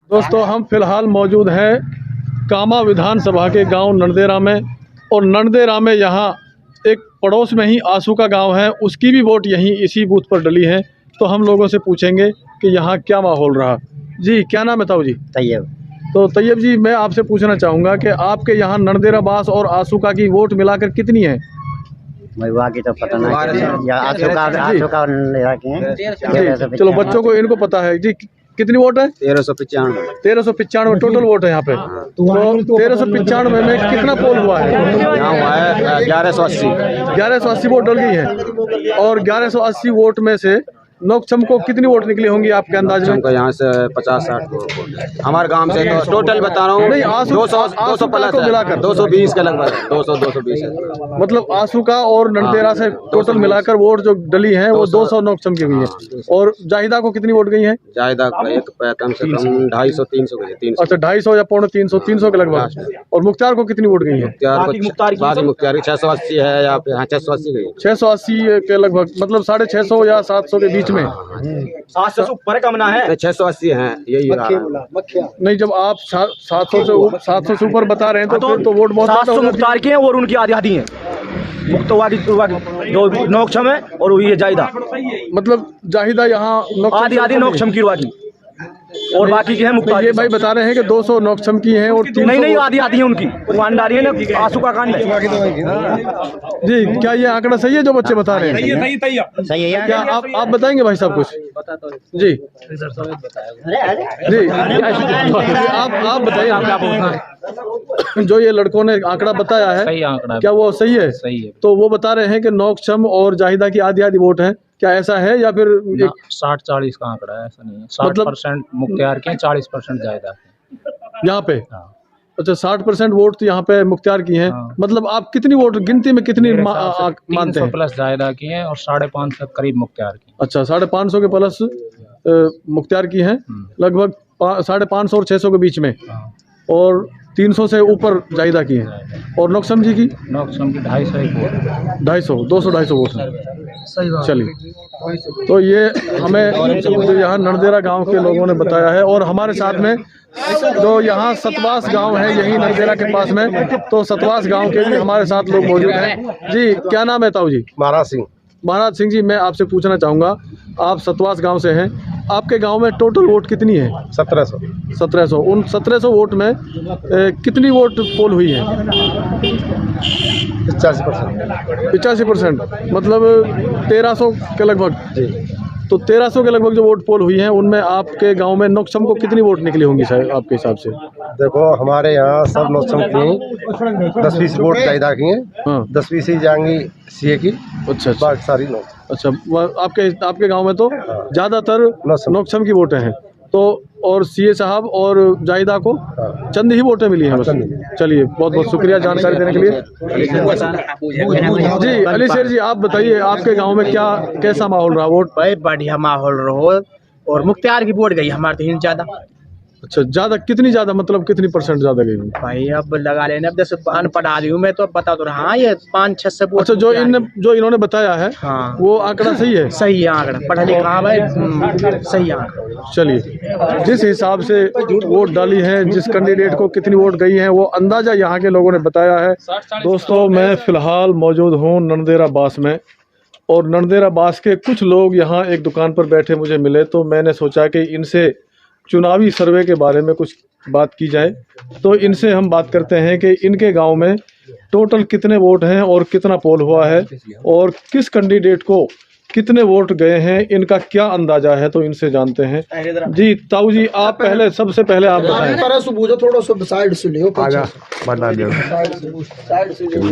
दोस्तों हम फिलहाल मौजूद हैं कामा विधानसभा के गांव नंदेरा में, और नंदेरा में यहाँ एक पड़ोस में ही आंसू का गांव है, उसकी भी वोट यहीं इसी बूथ पर डली है। तो हम लोगों से पूछेंगे कि यहाँ क्या माहौल रहा। जी क्या नाम है ताऊ जी? तैयब। तो तैयब जी, मैं आपसे पूछना चाहूँगा कि आपके यहाँ नंदेरा बास और आंसू की वोट मिलाकर कितनी है? भाई बाकी तो पता नहीं, या आंसू का नंदेरा की है। जी, चलो बच्चों को इनको पता है जी। कितनी वोट है? 1395। 1395 टोटल वोट है यहाँ पे। तो 1395 में कितना पोल हुआ है? यहाँ हुआ है 1180। 1180 वोट डल गई है। और 1180 वोट में से नोकचम को कितनी वोट निकली होंगी आपके अंदाज में? यहाँ से 50-60 वोट हमारे गांव से, तो टोटल बता रहा हूँ। नहीं, 200 प्लस को मिलाकर 220 के लगभग, 220 है। मतलब आंसू का और नंदेरा से टोटल मिलाकर वोट जो डली है वो 200 नोकचम की हुई है। और जाहिदा को कितनी वोट गई है? जाहिदा एक कम से कम 250-300 गई। 300। अच्छा, 250 या 350 के लगभग। और मुख्तार को कितनी वोट गई है? मुख्तार 680 है या फिर 680 गई। 680 के लगभग, मतलब 650 या 700 के बीच में। 700 से ऊपर कम ना है, 680 है यही रहा। नहीं, जब आप 700 से ऊपर बता रहे हैं तो फिर तो वोट बहुत 700 मुख्तार की है और उनकी आधी आधी है। मुख्तवादी जो नोकक्षम है और ये जाहिदा, मतलब जाहिदा यहाँ आधी आधी नोकक्षम की रुआ की, और बाकी की है मुख्तार। ये भाई बता रहे हैं कि 200 नोकक्षम की है और 300 नहीं आधी आधी है उनकी। ईमानदारी है ना, आंसू का कांड है। जी क्या ये आंकड़ा सही है जो बच्चे बता रहे हैं? सही है। क्या आप बताएंगे भाई साहब कुछ? जी जी आप बताइए, आप क्या बोलते हैं? जो ये लड़कों ने आंकड़ा बताया है, सही आंकड़ा, क्या वो सही है? सही है। तो वो बता रहे हैं कि नोकक्षम और जाहिदा की आधी आधी वोट है, क्या ऐसा है या फिर 60-40 का आंकड़ा है? ऐसा नहीं है, 60% मुख्तियार के, 40% जायदा के यहाँ पे। अच्छा, 60% वोट तो यहाँ पे मुख्तियार की हैं। मतलब आप कितनी वोट गिनती में कितनी मानते हैं? प्लस जायदा की है और 550 के करीब मुख्तियार की। अच्छा, 550 के प्लस मुख्तियार की हैं, लगभग 550 और 600 के बीच में, और 300 से ऊपर जाहिदा की है। और नोकसम जी की? नोकसम की 250 200-250 वोट। चलिए, तो ये हमें यहाँ नंदेरा गांव के लोगों ने बताया है। और हमारे साथ में जो यहाँ सतवास गांव है यही नंदेरा के पास में, तो सतवास गांव के भी हमारे साथ लोग मौजूद हैं। जी क्या नाम है ताऊ जी? महाराज सिंह जी, मैं आपसे पूछना चाहूँगा, आप सतवास गांव से हैं, आपके गांव में टोटल वोट कितनी है? 1700। उन 1700 वोट में कितनी वोट पोल हुई है? 85%, मतलब 1300 के लगभग। तो 1300 के लगभग जो वोट पोल हुई है उनमें आपके गांव में नोकसम को कितनी वोट निकली होंगी शायद आपके हिसाब से? देखो हमारे यहाँ सब नोकसम की 10-20 वोट जायदा की हैं। हाँ, 10-20 ही जाएंगी सीए की। अच्छा बाकी सारी नोकसम। अच्छा, आपके गांव में तो ज़्यादातर नोकसम की वोटें हैं। तो और सीए साहब और जाहिदा को चंद ही वोटें मिली हैं बस। चलिए, बहुत बहुत शुक्रिया जानकारी देने के लिए। जी अली शेर जी, आप बताइए आपके गांव में कैसा माहौल रहा? वोट भाई बढ़िया माहौल रहो, और मुख्तियार की वोट गई हमारे तो ही ज्यादा। अच्छा, ज्यादा कितनी ज्यादा, मतलब कितनी % ज्यादा गई? भाई अब लगा लेना, अब जैसे अनपढ़ आदमी हूँ मैं तो बता तो रहा। ये 5-6 से वोट। अच्छा, जो इन्होंने बताया है, हाँ, वो आंकड़ा सही है? सही है आंकड़ा, पढ़ा लिखा भाई, सही आंकड़ा। चलिए, जिस हिसाब से वोट डाली है, जिस कैंडिडेट को कितनी वोट गई है, वो अंदाजा यहाँ के लोगों ने बताया है। दोस्तों, मैं फिलहाल मौजूद हूँ नंदेरा बास में, और नंदेरा बास के कुछ लोग यहाँ एक दुकान पर बैठे मुझे मिले, तो मैंने सोचा कि इनसे चुनावी सर्वे के बारे में कुछ बात की जाए। तो इनसे हम बात करते हैं कि इनके गांव में टोटल कितने वोट हैं और कितना पोल हुआ है, और किस कैंडिडेट को कितने वोट गए हैं, इनका क्या अंदाजा है, तो इनसे जानते हैं। जी ताऊ जी, आप सबसे पहले आप बताएं।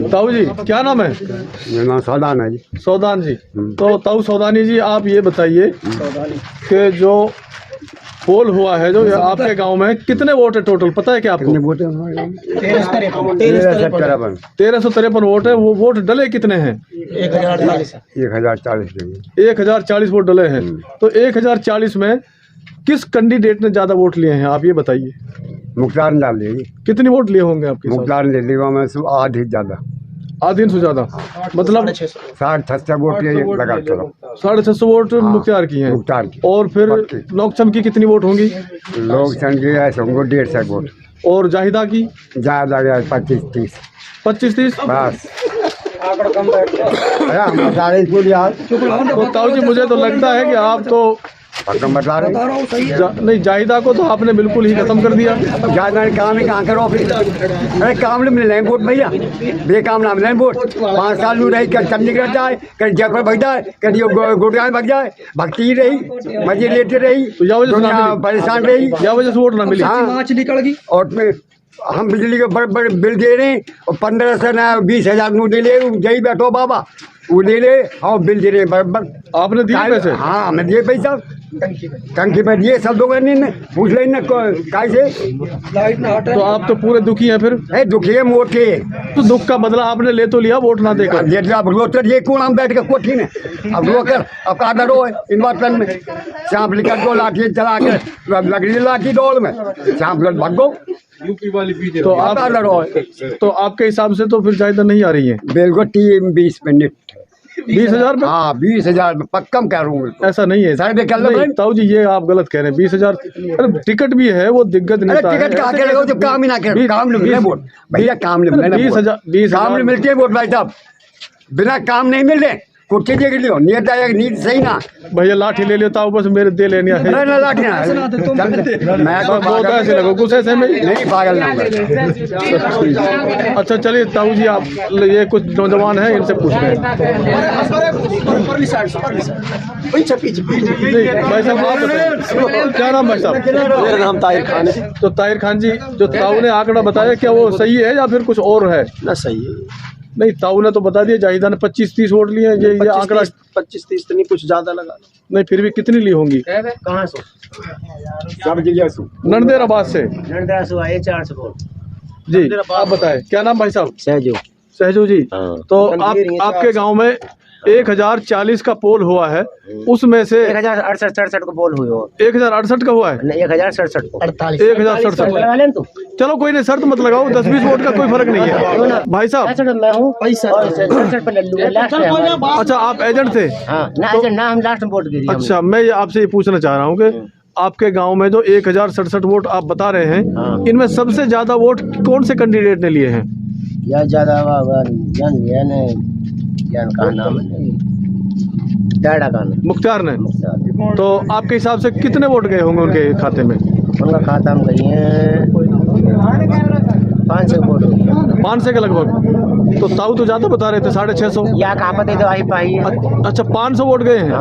ताऊ जी क्या नाम है? मेरा नाम सौदान है जी। सौदान जी। तो ताऊ सौदानी जी, आप ये बताइए कि जो पोल हुआ है जो आपके गांव में, कितने वोट है टोटल, पता है क्या आपको? 1353 वोट है। वो वोट डले कितने हैं? 1040 वोट डले हैं। तो 1040 में किस कैंडिडेट ने ज्यादा वोट लिए हैं, आप ये बताइए। मुख्तार ने डाल दिए। कितनी वोट लिए होंगे आपके? मुख्तार ने ले लिया, मैं आधी ज्यादा। आधीन से ज्यादा, मतलब 650 वोट ये लगा चलो 650 वोट मुख्तार की हैं। मुख्तार की। और फिर नौकचम की कितनी वोट होंगी? लोग संगे ऐसे होंगे 150 वोट। और जाहिदा की ज्यादा 25-30 25-30। बस। हम बता रहे हैं यार, तो ताऊ जी मुझे तो लगता है कि आप तो हम बता रहे हैं नहीं, जाहिदा को तो आपने बिल्कुल ही खत्म कर दिया। ज्यादा काम ही कहाँ करो फिर। अरे काम नहीं मिले वोट भैया, बेकाम ना मिले वोट। 5 साल में रही, कहीं चंडीगढ़ जाए, कहीं जयपुर भग जाए, कहीं गुड़गांव भग जाए, भगती ही रही, मजे लेते रही, तो या वजह से ना दुनिया मिली? परेशान रही, या वजह से वोट ना मिली? हाँ। और में हम बिजली के बड़े बड़े बिल दे रहे हैं और 15 से ना 20,000 नू दे ले, जही बैठो बाबा वो दे ले, और बिल दे रहे हैं बराबर। आपने दिए पैसे? हाँ हमें दिए पैसा, टंकी में दिए सब लोगों ने, पूछ लेना कैसे। तो आप तो पूरे दुखी हैं फिर? है दुखी है मोटे, तो दुख का बदला आपने ले तो लिया वोट ना देकर। अब रोकर ये कौन हम बैठ के कोठी में, अब रोकर अब का डरो है इन्वर्टर में, सांप लेकर 2 लाठी चला कर लकड़ी लाठी दौड़ में सांप भगो। तो आप डरो है, तो आपके हिसाब से तो फिर जायदा नहीं आ रही है? बिल्कुल 20 मिनट 20,000 में? हाँ 20,000 में पक्का कह रहा हूँ। ऐसा नहीं है साढ़े कर लो नहीं, भाई। ताऊ जी ये आप गलत कह रहे हैं। 20,000 अरे टिकट भी है, वो दिग्गज नेता है। टिकट कहा के लगाओ जब काम ही ना करे, काम नहीं मिले वोट भैया, काम नहीं मिले 20,000 काम नहीं मिलती है वोट भाई साहब, बिना काम नहीं मिल रहे कुर्सी देख लियो, नीयत आएगा नीत सही ना भैया लाठी ले लेता हूँ बस मेरे दे लेनी है। अरे ना लाठी ना मैं को बहुत ऐसे लगो गुस्से से में। नहीं पागल ना अच्छा चलिए ताऊ जी, आप ये कुछ नौजवान हैं इनसे पूछते हैं। नहीं, भाई साहब आप बताइए, क्या नाम भाई साहब? मेरा नाम ताहिर खान है। तो ताहिर खान जी, जो ताऊ ने आंकड़ा बताया क्या वो सही है या फिर कुछ और है? ना सही है, नहीं, ताऊ ने तो बता दिया जाहिदा ने 25-30 वोट लिए हैं। ये आंकड़ा 25-30 तो नहीं, कुछ ज्यादा लगा। नहीं, फिर भी कितनी ली होंगी? कहाँ से? सब जगह सु नंदेराबाद से। 400 वोट। जी आप बताएं, क्या नाम भाई साहब? सहजो। सहजू जी, तो आपके गांव में 1040 का पोल हुआ है, उसमें से 1068 को बोल हुई हो। 1068 का हुआ है? 1067 को 1067। चलो कोई नहीं, शर्त मत लगाओ, 10-20 वोट का कोई फर्क नहीं है भाई साहब। मैं हूँ और 67 पर लल्लू है, लास्ट है हमारा। अच्छा आप एजेंट थे? हाँ ना हम लास्ट में वोट गिरी। अच्छा मैं ये आपसे ये पूछना चाह रहा हूँ कि आपके गांव में जो 1067 वोट आप बता रहे हैं, इनमें सबसे ज्यादा वोट कौन से कैंडिडेट ने लिए हैं? या ज्यादा का नाम है डायरा का नाम मुख्तार ने। तो आपके हिसाब से कितने वोट गए होंगे उनके खाते में? उनका खाता में गई है 500 वोट। 500 के लगभग। तो ताऊ तो ज्यादा बता रहे थे 650। या कहाँ पता तो आई पाई है। अच्छा 500 वोट गए हैं।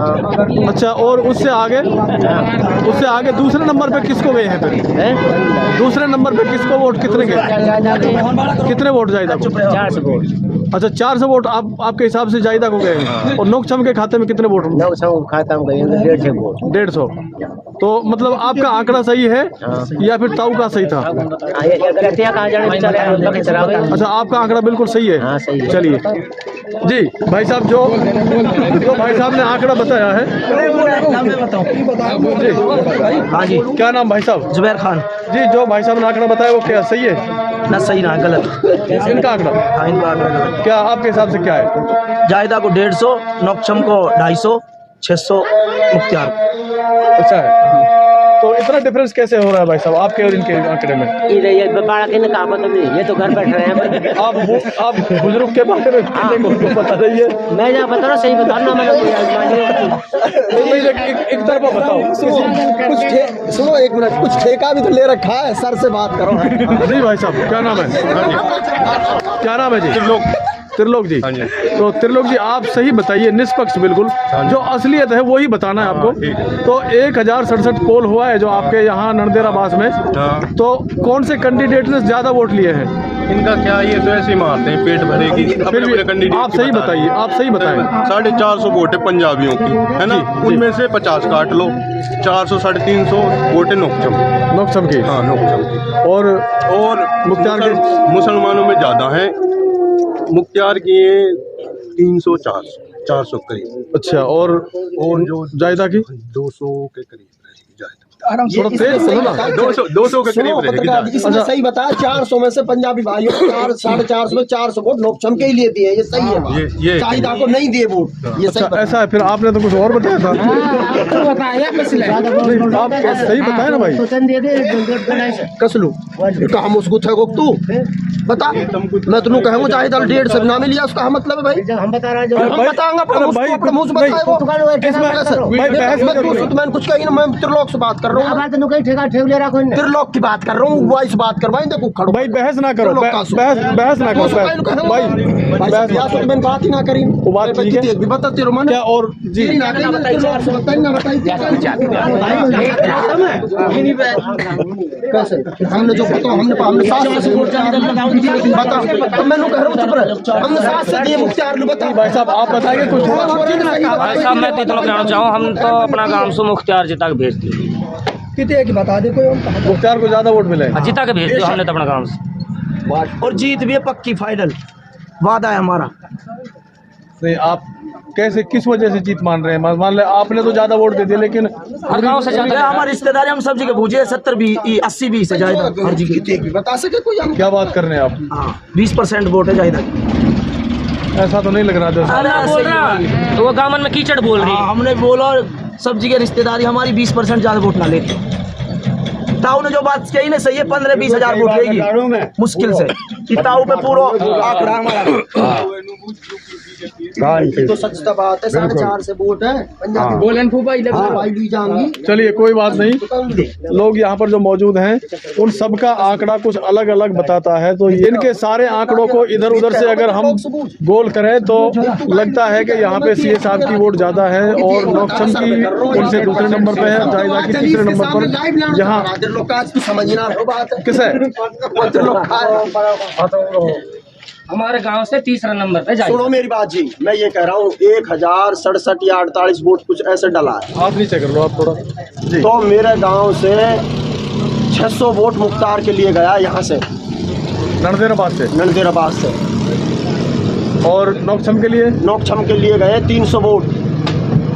अच्छा और उससे आगे दूसरे नंबर पे किसको गए हैं फिर? दूसरे नंबर पे किसको वोट कितने गए? कितने वोट जायदा को? 400 वोट। अच्छा 400 वोट आपके हिसाब से जायदा को गए हैं। और नोकचम के खाते में कितने वोट होंगे? नोकचम खाता में गई 150 वोट। 150। तो मतलब आपका आंकड़ा सही है या फिर ताऊ का सही था? अच्छा आपका आंकड़ा बिल्कुल सही है। हाँ, सही है। चलिए जी भाई साहब, जो भाई साहब ने आंकड़ा बताया है जी। हाँ जी, क्या नाम भाई साहब? जुबैर खान जी। जो भाई साहब ने आंकड़ा बताया वो क्या सही है? ना सही ना गलत। इनका आंकड़ा हाँ, इनका आंकड़ा गलत। क्या आपके हिसाब से क्या है? जायदा को 150, नौकचम को 250, 600 मुख्तार। अच्छा है। तो इतना डिफरेंस कैसे हो रहा है भाई साहब आपके और इनके आंकड़े में? ये तो घर बैठ रहे हैं। आप बुजुर्ग के बारे में बता रही है। मैं जहाँ बता रहा सही बता रहा। एक तरफा बताओ। सुनो एक मिनट, कुछ ठेका भी तो ले रखा है, सर से बात करो। जी भाई साहब क्या नाम है? क्या नाम है जी? त्रिलोक जी। तो त्रिलोक जी आप सही बताइए, निष्पक्ष बिल्कुल, जो असलियत है वही बताना है आपको। तो 1067 पोल हुआ है जो आपके यहाँ नंदेराबाद में, तो कौन से कैंडिडेट ने ज्यादा वोट लिए हैं? इनका क्या, ये तो ऐसे ही मारते हैं पेट भरेगी। फिर भी आप सही बताइए, आप सही बताएं। 450 वोट है पंजाबियों की, है ना? उनमें से 50 काट लो, 400 350 वोट है नोकचम की। हाँ नोकचम की। और मुख्तार के मुसलमानों में ज्यादा है, मुख्तार की 300-400 करीब। अच्छा और जो जायदा की 200 के करीब रहेगी जायदा। थोड़ा तेज सुनो ना। 200 के सुनो करीब रहेगी पत्रकार जी, इसने सही बताया। 400 में से पंजाबी भाइयों को 450 में 400 वोट नोकचम के ही लिए दिए, ये सही है। ये चाहिदा को नहीं दिए वोट, ये सही अच्छा ऐसा है, फिर आपने तो कुछ और बताया था। नहीं, आप सही बताया ना भाई। कसलू तो हम उसको थे तू बता, मैं तुम कहूँ चाहे 150 ना मिलिया, उसका मतलब है भाई हम बता रहे हैं, हम बताएंगे पर भाई, उसको अपने मुंह से बताए वो। भाई बहस मत करो। मैं कुछ कही ना, मैं त्रिलोक से बात कर रहा हूँ, त्रिलोक की बात कर रहा हूँ, वाइस बात करवाएं देखो खड़ो। भाई बहस ना करो, बहस ना करो भाई, मैंने बात ही ना करी, वो बात ठीक है। भी बता तेरे मन क्या और जी कैसे हमने जो बताओ, हमने 7 से बता, तो मैंने कह रहा हूँ चुप रहे, हमने 7 से दिए मुख्तार ने बता। भाई साहब आप बताएंगे कुछ। भाई साहब मैं तो इतना कहना चाहूँ, हम तो अपना काम से मुख्तियार जिता के भेज दिए, कितने की बता दे कोई मुख्तार को ज्यादा वोट मिले। जिता के भेज दिया हमने तो अपना काम से। और जीत भी है पक्की, फाइनल वादा है हमारा। नहीं आप कैसे किस वजह से जीत मान रहे हैं? मान ले आपने तो ज्यादा वोट दे दिए, लेकिन हर गाँव से जाते हैं हमारे रिश्तेदार, हम सब जगह भूजे 70-80-20 से जायदा हर जगह। बता सके कोई हम क्या बात कर रहे हैं आप? 20% वोट है जायदा। ऐसा तो नहीं लग रहा था। अरे बोल रहा तो वो गाँव में कीचड़ बोल रही है। हमने बोला सब जगह रिश्तेदारी हमारी 20% ज्यादा वोट ना लेते। ताऊ ने जो बात कही ना सही है, 15-20 हजार वोट लेगी मुश्किल से। कि ताऊ पे पूरा आंकड़ा हमारा तो सच बात है, 4.5 से वोट है पंजाबी जाऊंगी। चलिए कोई बात नहीं, लोग यहाँ पर जो मौजूद हैं उन सबका आंकड़ा कुछ अलग अलग बताता है। तो इनके सारे आंकड़ों को इधर उधर से अगर हम गोल करें तो लगता है कि यहाँ पे सीए साहब की वोट ज्यादा है और नौकचम की उनसे दूसरे नंबर पे है, जायदा की तीसरे नंबर पर। यहाँ समझना बात है किसे हमारे गांव से तीसरा नंबर पे जाए। सुनो मेरी बात जी, मैं ये कह रहा हूँ 1067 या 48 वोट कुछ ऐसे डला है। हाथ नीचे कर लो आप थोड़ा जी। तो मेरे गांव से 600 वोट मुख्तार के लिए गया, यहाँ से नंदेराबाद से और नौकचम के लिए नोकचम के लिए गए 300 वोट,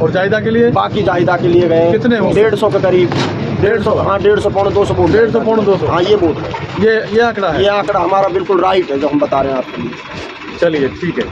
और जायदा के लिए बाकी जायदा के लिए गए कितने हो? 150 के करीब, 150 हाँ 150 पौने 200 वोट, 150 पौने 200 हाँ ये वोट, ये आंकड़ा है। ये आंकड़ा हमारा बिल्कुल राइट है जो हम बता रहे हैं आपके लिए। चलिए ठीक है।